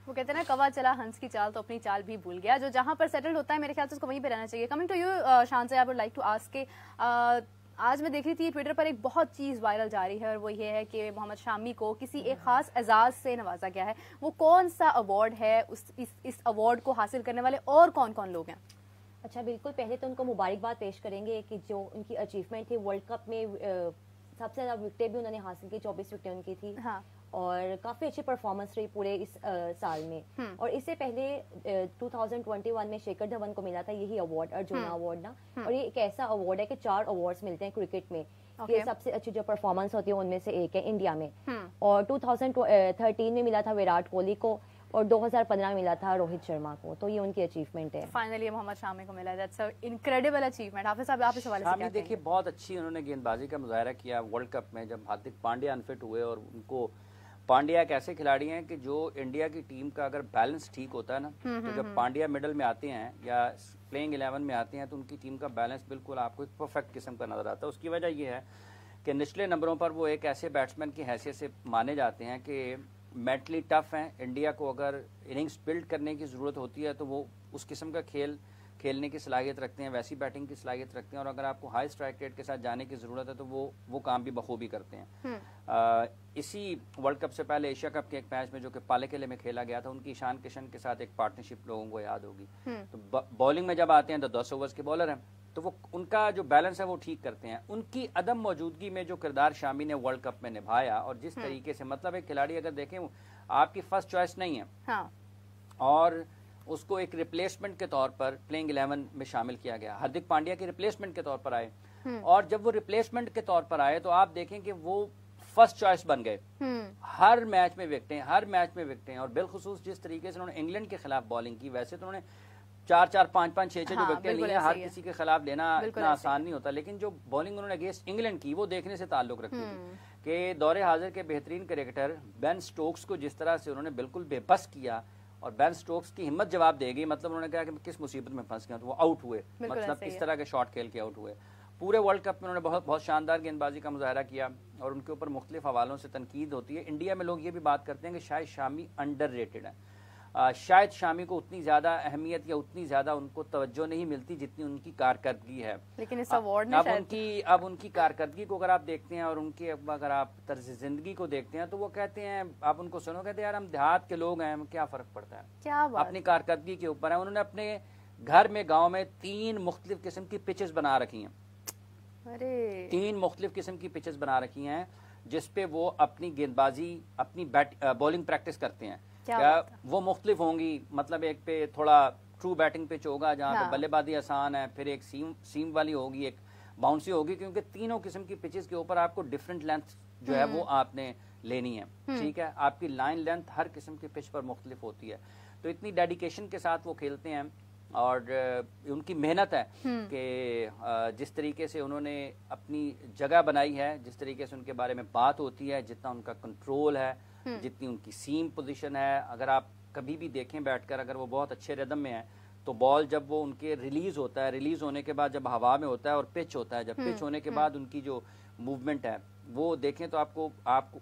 वो कहते हैं ना, कवा चला हंस की चाल तो अपनी चाल भी भूल गया। जो जहां पर सेटल होता है मेरे ख्याल से उसको वहीं पे रहना चाहिए। कमिंग टू यू शान से, I would like to ask के आज मैं देख रही थी ट्विटर पर एक बहुत चीज़ वायरल जा रही है, और वो ये है कि मोहम्मद शामी को किसी एक खास एजाज से नवाजा गया है। वो कौन सा अवार्ड है? इस अवार्ड को हासिल करने वाले और कौन कौन लोग हैं? अच्छा, बिल्कुल, पहले तो उनको मुबारकबाद पेश करेंगे कि जो उनकी अचीवमेंट थी वर्ल्ड कप में, सबसे ज़्यादा विकेटें भी उन्होंने हासिल की, 24 विकेटें उनकी थी। हाँ। और काफ़ी अच्छी परफॉर्मेंस रही पूरे इस साल में। और इससे पहले 2021 में शेखर धवन को मिला था यही अवार्ड, अर्जुना अवार्ड ना। और ये एक ऐसा अवार्ड है कि 4 अवार्ड्स मिलते हैं क्रिकेट में, कि सबसे अच्छी जो परफॉर्मेंस होती है उनमें से एक है इंडिया में। और 2013 में मिला था विराट कोहली को, और 2015 में मिला था रोहित शर्मा को। तो ये उनकी अचीवमेंट है। फाइनली मोहम्मद शामी को मिला, दैट्स अ इनक्रेडिबल अचीवमेंट। हाफिज साहब, आप इस हवाले से क्या कहेंगे? देखिए, बहुत अच्छी उन्होंने गेंदबाजी का मुजाहरा किया वर्ल्ड कप में, जब हार्दिक पांड्या अनफिट हुए। और उनको पांड्या एक ऐसे खिलाड़ी हैं कि जो इंडिया की टीम का अगर बैलेंस ठीक होता है ना, तो जब पांड्या मिडल में आते हैं या प्लेइंग 11 में आते हैं, तो उनकी टीम का बैलेंस बिल्कुल आपको एक परफेक्ट किस्म का नजर आता है। उसकी वजह यह है कि निचले नंबरों पर वो एक ऐसे बैट्समैन की हैसियत से माने जाते हैं कि मेंटली टफ हैं। इंडिया को अगर इनिंग्स बिल्ड करने की ज़रूरत होती है तो वो उस किस्म का खेलने की सलाहियत रखते हैं, वैसी बैटिंग की सलाहियत रखते हैं। और अगर आपको हाई स्ट्राइक रेट के साथ जाने की ज़रूरत है तो वो काम भी बखूबी करते हैं। इसी वर्ल्ड कप से पहले एशिया कप के एक मैच में जो कि पाले किले में खेला गया था, उनकी ईशान किशन के साथ एक पार्टनरशिप लोगों को याद होगी। तो बॉलिंग में जब आते हैं तो 10 ओवर्स के बॉलर हैं, तो वो उनका जो बैलेंस है वो ठीक करते हैं। उनकी अदम मौजूदगी में जो किरदार शामी ने वर्ल्ड कप में निभाया, और जिस तरीके से, मतलब एक खिलाड़ी अगर देखें आपकी फर्स्ट चॉइस नहीं है, हाँ, और उसको एक रिप्लेसमेंट के तौर पर प्लेइंग 11 में शामिल किया गया। हार्दिक पांड्या के रिप्लेसमेंट के तौर पर आए, और जब वो रिप्लेसमेंट के तौर पर आए तो आप देखें कि वो फर्स्ट चॉइस बन गए। हर मैच में विकेटें, हर मैच में विकेटें। और बिलखुसूस जिस तरीके से उन्होंने इंग्लैंड के खिलाफ बॉलिंग की, वैसे तो उन्होंने 4-4, 5-5, 6-6 जो विकेटें ली हैं, हर किसी के खिलाफ लेना इतना आसान नहीं होता। लेकिन जो बॉलिंग उन्होंने अगेंस्ट इंग्लैंड की, वो देखने से ताल्लुक रखती थी कि दौरे हाजिर के बेहतरीन क्रिकेटर बेन स्टोक्स को जिस तरह से उन्होंने बिल्कुल बेबस किया, और बेन स्टोक्स की हिम्मत जवाब देगी। मतलब उन्होंने कहा कि किस मुसीबत में फंस गया, तो वो आउट हुए, मतलब इस तरह के शॉट खेल के आउट हुए। पूरे वर्ल्ड कप में उन्होंने बहुत शानदार गेंदबाजी का मुजाहरा किया, और उनके ऊपर मुख्तलिफ हवालों से तनकीद होती है। इंडिया में लोग ये भी बात करते हैं कि शायद शामी अंडररेटेड है। शायद शामी को उतनी ज्यादा अहमियत या उतनी ज्यादा उनको तवज्जो नहीं मिलती जितनी उनकी कारकर्दगी है। लेकिन इस अवार्ड ने अब उनकी कारकर्दगी को अगर आप देखते हैं और उनकी अगर आप तर्ज जिंदगी को देखते हैं, तो वो कहते हैं, आप उनको सुनो, कहते हैं यार हम देहात के लोग हैं, क्या फर्क पड़ता है, क्या बात? अपनी कारकर्दगी के ऊपर है। उन्होंने अपने घर में, गाँव में 3 मुख्तलिफ किस्म की पिचेस बना रखी हैं। 3 मुख्तलिफ किस्म की पिचेस बना रखी हैं जिसपे वो अपनी गेंदबाजी, अपनी बॉलिंग प्रैक्टिस करते हैं। क्या वो मुख्तलिफ होंगी, मतलब एक पे थोड़ा ट्रू बैटिंग पिच होगा जहाँ पे बल्लेबाजी आसान है, फिर एक सीम वाली होगी, एक बाउंसी होगी, क्योंकि तीनों किस्म की पिचेस के ऊपर आपको डिफरेंट लेंथ जो है वो आपने लेनी है। ठीक है, आपकी लाइन लेंथ हर किस्म की पिच पर मुख्तलिफ होती है। तो इतनी डेडिकेशन के साथ वो खेलते हैं, और उनकी मेहनत है कि जिस तरीके से उन्होंने अपनी जगह बनाई है, जिस तरीके से उनके बारे में बात होती है, जितना उनका कंट्रोल है, जितनी उनकी सीम पोजीशन है। अगर आप कभी भी देखें बैठकर, अगर वो बहुत अच्छे रिदम में है तो बॉल जब वो उनके रिलीज होता है, रिलीज होने के बाद जब हवा में होता है और पिच होता है, जब पिच होने के बाद उनकी जो मूवमेंट है वो देखें तो आपको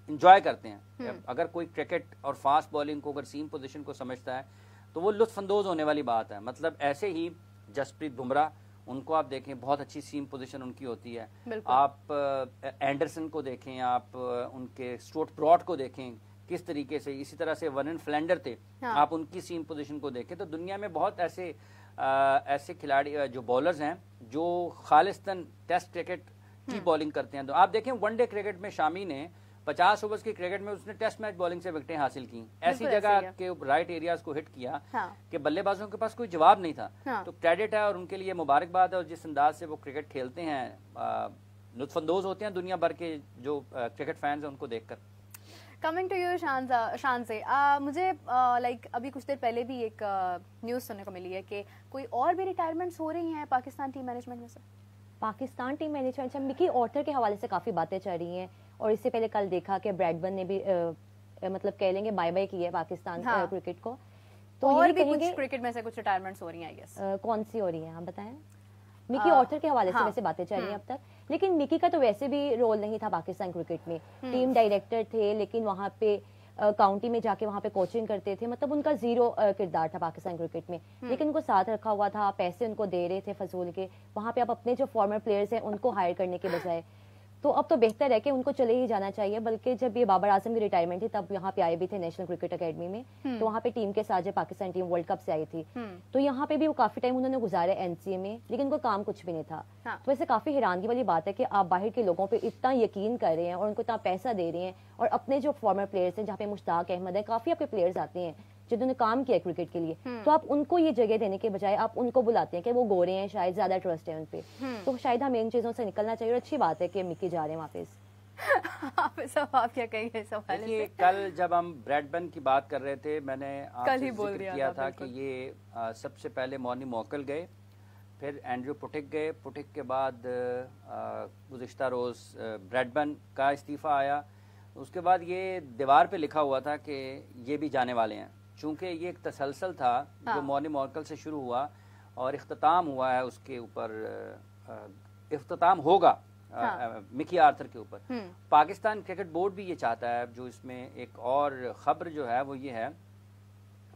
इंजॉय करते हैं। अगर कोई क्रिकेट और फास्ट बॉलिंग को, अगर सीम पोजीशन को समझता है तो वो लुत्फानंदोज होने वाली बात है। मतलब ऐसे ही जसप्रीत बुमराह, उनको आप देखें, बहुत अच्छी सीम पोजीशन उनकी होती है। आप एंडरसन को देखें, आप उनके स्टुअर्ट ब्रॉड को देखें किस तरीके से, इसी तरह से वर्नन फ्लैंडर थे, आप उनकी सीम पोजीशन को देखें। तो दुनिया में बहुत ऐसे खिलाड़ी जो बॉलर्स हैं जो खालिस्तन टेस्ट क्रिकेट की बॉलिंग करते हैं। तो आप देखें वनडे क्रिकेट में शामी ने 50 ओवर्स की क्रिकेट में उसने टेस्ट मैच बॉलिंग से विकेटें हासिल की, ऐसी जगह के राइट एरियाज को हिट किया कि बल्लेबाजों के पास कोई जवाब नहीं था। तो क्रेडिट है और उनके लिए मुबारकबाद है, और जिस अंदाज से वो क्रिकेट खेलते हैं, लुत्फानंदोज होते हैं दुनिया भर के जो क्रिकेट फैंस हैं उनको देखकर। कमिंग टू यू शान से, मुझे लाइक अभी कुछ देर पहले भी एक न्यूज़ सुनने को मिली है कि कोई और भी रिटायरमेंट्स हो रही हैं पाकिस्तान टीम मैनेजमेंट में से। पाकिस्तान टीम मैनेजमेंट से मिकी ऑर्टर के हवाले से काफ़ी बातें चल रही हैं, और इससे पहले कल देखा कि ब्रैडबर्न ने भी मतलब कह लेंगे बाय बाय की है पाकिस्तान क्रिकेट को। तो और भी कुछ क्रिकेट में से कुछ रिटायरमेंट्स हो रही हैं, आई गेस। कौन सी हो रही हैं आप बताएं? मिकी ऑर्टर के हवाले से वैसे बातें चल रही हैं अब तक, लेकिन मिकी का तो वैसे भी रोल नहीं था पाकिस्तान क्रिकेट में। टीम डायरेक्टर थे, लेकिन वहाँ पे काउंटी में जाके वहाँ पे कोचिंग करते थे, मतलब उनका जीरो किरदार था पाकिस्तान क्रिकेट में, लेकिन उनको साथ रखा हुआ था, पैसे उनको दे रहे थे फजूल के। वहाँ पे आप अपने जो फॉर्मर प्लेयर्स हैं उनको हायर करने के बजाय, तो अब तो बेहतर है कि उनको चले ही जाना चाहिए। बल्कि जब ये बाबर आजम की रिटायरमेंट थी तब यहाँ पे आए भी थे नेशनल क्रिकेट अकेडमी में, तो वहाँ पे टीम के साथ जब पाकिस्तान टीम वर्ल्ड कप से आई थी तो यहाँ पे भी वो काफी टाइम उन्होंने गुजारा एनसीए में, लेकिन उनको काम कुछ भी नहीं था। तो वैसे काफी हैरानगी वाली बात है कि आप बाहर के लोगों पे इतना यकीन कर रहे हैं और उनको इतना पैसा दे रहे हैं, और अपने जो फॉर्मर प्लेयर्स हैं, जहाँ पे मुश्ताक अहमद है, काफी आपके प्लेयर्स आते हैं जिन्होंने काम किया क्रिकेट के लिए, तो आप उनको ये जगह देने के बजाय आप उनको बुलाते हैं कि वो गोरे हैं, शायद ज्यादा ट्रस्ट है उन पे। तो शायद हमें इन चीजों से निकलना चाहिए, और अच्छी बात है कि मिकी जा रहे हैं वापस। आप क्या कहेंगे इस हवाले से? कल जब हम ब्रैडबर्न की बात कर रहे थे, मैंने कल ही बोल किया था कि ये सबसे पहले मॉनी मोकल गए, फिर एंड्रू पुटिक गए, पुटिक के बाद गुज़िश्ता रोज़ ब्रैडबर्न का इस्तीफ़ा आया। उसके बाद ये दीवार पे लिखा हुआ था कि ये भी जाने वाले हैं, चूँकि ये एक तसलसल था जो मॉनी मोकल से शुरू हुआ और इख्तिताम हुआ है, उसके ऊपर इख्तिताम होगा मिकी आर्थर के ऊपर। पाकिस्तान क्रिकेट बोर्ड भी ये चाहता है, जो इसमें एक और खबर जो है वो ये है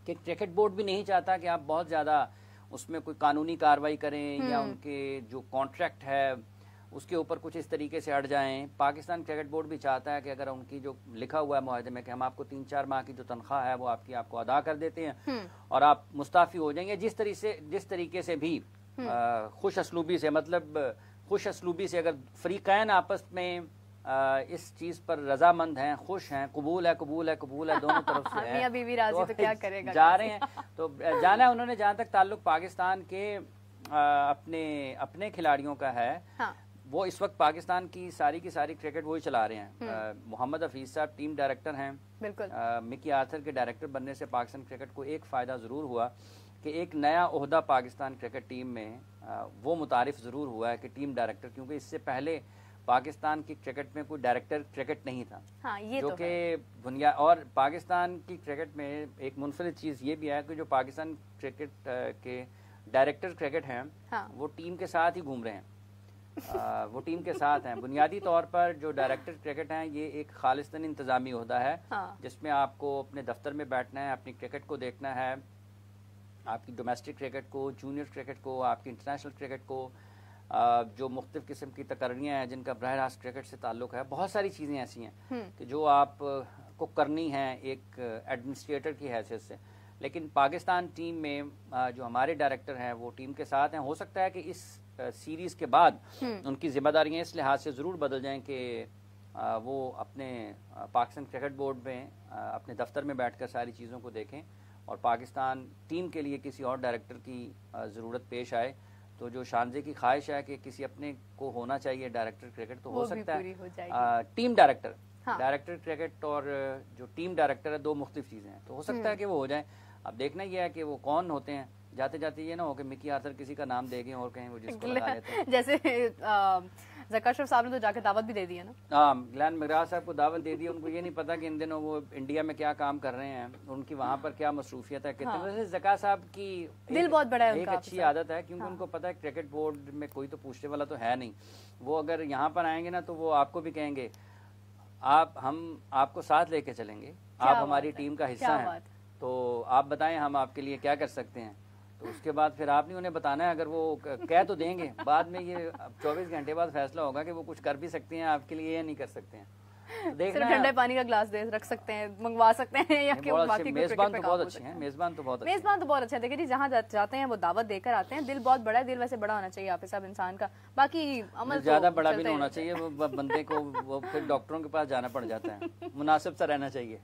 कि क्रिकेट बोर्ड भी नहीं चाहता कि आप बहुत ज़्यादा उसमें कोई कानूनी कार्रवाई करें या उनके जो कॉन्ट्रैक्ट है उसके ऊपर कुछ इस तरीके से अड़ जाएं। पाकिस्तान क्रिकेट बोर्ड भी चाहता है कि अगर उनकी जो लिखा हुआ है मुआहदे में कि हम आपको 3-4 माह की जो तनख्वाह है वो आपको अदा कर देते हैं और आप मुस्ताफी हो जाएंगे, जिस तरीके से भी खुश असलूबी से, मतलब खुश असलूबी से अगर फरीकैन आपस में इस चीज पर रजामंद हैं, खुश हैं, कबूल है दोनों तरफ से है, मियां बीवी राजी तो क्या करेगा, जा रहे हैं तो जाना है उन्होंने। जहां तक ताल्लुक पाकिस्तान के अपने खिलाड़ियों का है, वो इस वक्त पाकिस्तान की सारी क्रिकेट वही चला रहे हैं। मोहम्मद हफीज साहब टीम डायरेक्टर हैं, बिल्कुल। मिकी आर्थर के डायरेक्टर बनने से पाकिस्तान क्रिकेट को एक फायदा जरूर हुआ कि एक नया ओहदा पाकिस्तान क्रिकेट टीम में वो मुतारिफ ज़रूर हुआ है कि टीम डायरेक्टर, क्योंकि इससे पहले पाकिस्तान की क्रिकेट में कोई डायरेक्टर क्रिकेट नहीं था। ये जो कि बुनियाद, और पाकिस्तान की क्रिकेट में एक मुनफरिद चीज़ ये भी है कि जो पाकिस्तान क्रिकेट के डायरेक्टर क्रिकेट हैं वो टीम के साथ ही घूम रहे हैं। वो टीम के साथ हैं। बुनियादी तौर पर जो डायरेक्टर क्रिकेट हैं ये एक खालिस्तानी इंतजामी ओहदा है, जिसमें आपको अपने दफ्तर में बैठना है, अपनी क्रिकेट को देखना है, आपकी डोमेस्टिक क्रिकेट को, जूनियर क्रिकेट को, आपकी इंटरनेशनल क्रिकेट को, जो मुख्तलिफ किस्म की तकरीरें हैं जिनका बरह रास्त क्रिकेट से ताल्लुक है। बहुत सारी चीज़ें ऐसी हैं कि जो आप को करनी हैं एक एडमिनिस्ट्रेटर की हैसियत से। लेकिन पाकिस्तान टीम में जो हमारे डायरेक्टर हैं वो टीम के साथ हैं। हो सकता है कि इस सीरीज़ के बाद उनकी जिम्मेदारियाँ इस लिहाज से ज़रूर बदल जाएँ कि वो अपने पाकिस्तान क्रिकेट बोर्ड में अपने दफ्तर में बैठकर सारी चीज़ों को देखें और पाकिस्तान टीम के लिए किसी और डायरेक्टर की ज़रूरत पेश आए। तो जो शानजे की ख्वाहिश है कि किसी अपने को होना चाहिए डायरेक्टर क्रिकेट, तो हो सकता है टीम डायरेक्टर, डायरेक्टर क्रिकेट और जो टीम डायरेक्टर है दो मुख्तलिफ चीज़ें हैं, तो हो सकता है कि वो हो जाए। अब देखना ये है कि वो कौन होते हैं। जाते जाते ये ना हो कि मिकी आर्थर किसी का नाम देंगे और कहीं वो जिसको लगा लेते हैं। जैसे ज़का अशरफ साहब ने तो जाके दावत भी दे दी है ना। ग्लैन मैकग्रा साहब को दावत दे दी। उनको ये नहीं पता कि इन दिनों वो इंडिया में क्या काम कर रहे हैं, उनकी वहाँ पर क्या मसरूफियत है। कहते हैं वैसे ज़का साहब की दिल बहुत बड़ा है, एक अच्छी आदत है, क्योंकि उनको पता है क्रिकेट बोर्ड में कोई तो पूछने वाला तो है नहीं। वो अगर यहाँ पर आएंगे ना तो वो आपको भी कहेंगे हम आपको साथ लेके चलेंगे, आप हमारी टीम का हिस्सा हैं, तो आप बताएं हम आपके लिए क्या कर सकते हैं। तो उसके बाद फिर आपने उन्हें बताना है। अगर वो कह तो देंगे, बाद में ये 24 घंटे बाद फैसला होगा कि वो कुछ कर भी सकते हैं आपके लिए या नहीं कर सकते हैं। तो देखना ठंडे पानी का ग्लास दे रख सकते हैं, मंगवा सकते हैं या कि बाकी मेजबान तो बहुत अच्छे हैं। मेजबान तो बहुत अच्छे हैं। देखिए जी, जहाँ जाते हैं वो दावत देकर आते हैं। दिल बहुत बड़ा है, दिल वैसे बड़ा होना चाहिए आप सब इंसान का, बाकी अमल ज्यादा बड़ा भी नहीं होना चाहिए। वो बंदे को वो फिर डॉक्टरों के पास जाना पड़ जाता है। मुनासिब सा रहना चाहिए।